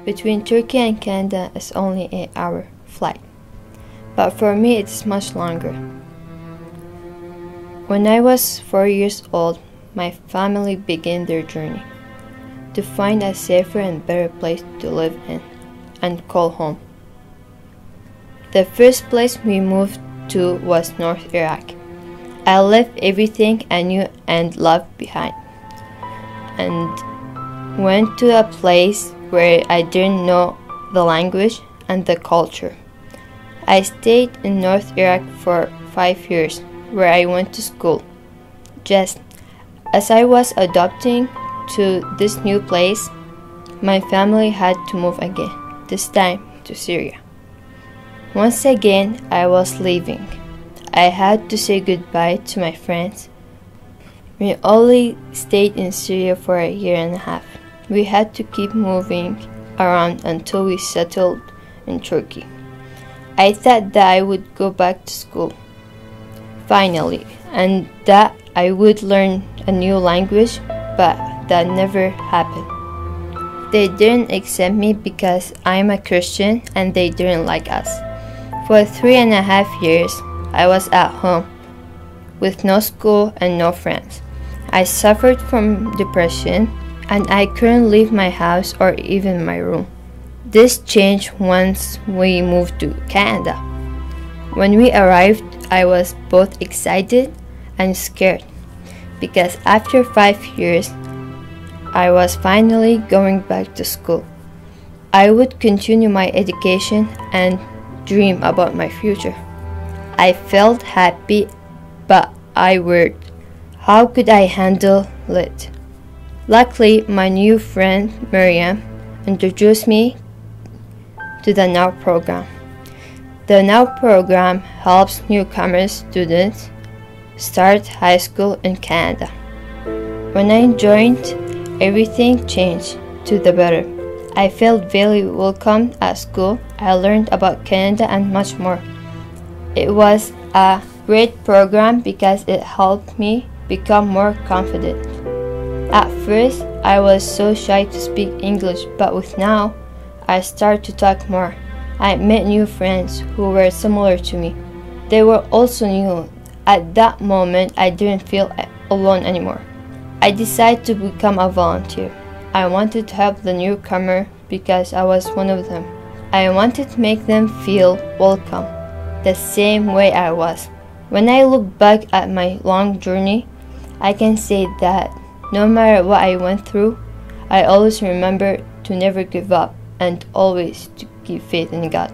Between Turkey and Canada is only an 8-hour flight, but for me it's much longer. When I was 4 years old, my family began their journey to find a safer and better place to live in and call home. The first place we moved to was North Iraq. I left everything I knew and loved behind and went to a place where I didn't know the language and the culture. I stayed in North Iraq for 5 years, where I went to school. Just as I was adapting to this new place, my family had to move again, this time to Syria. Once again, I was leaving. I had to say goodbye to my friends. We only stayed in Syria for a year and a half. We had to keep moving around until we settled in Turkey. I thought that I would go back to school, finally, and that I would learn a new language, but that never happened. They didn't accept me because I'm a Christian and they didn't like us. For 3.5 years, I was at home with no school and no friends. I suffered from depression and I couldn't leave my house or even my room. This changed once we moved to Canada. When we arrived, I was both excited and scared because after 5 years, I was finally going back to school. I would continue my education and dream about my future. I felt happy, but I worried. How could I handle it? Luckily, my new friend Miriam introduced me to the NOW program. The NOW program helps newcomer students start high school in Canada. When I joined, everything changed to the better. I felt very welcome at school. I learned about Canada and much more. It was a great program because it helped me become more confident. At first, I was so shy to speak English, but with NOW, I started to talk more. I met new friends who were similar to me. They were also new. At that moment, I didn't feel alone anymore. I decided to become a volunteer. I wanted to help the newcomer because I was one of them. I wanted to make them feel welcome, the same way I was. When I look back at my long journey, I can say that no matter what I went through, I always remember to never give up and always to keep faith in God.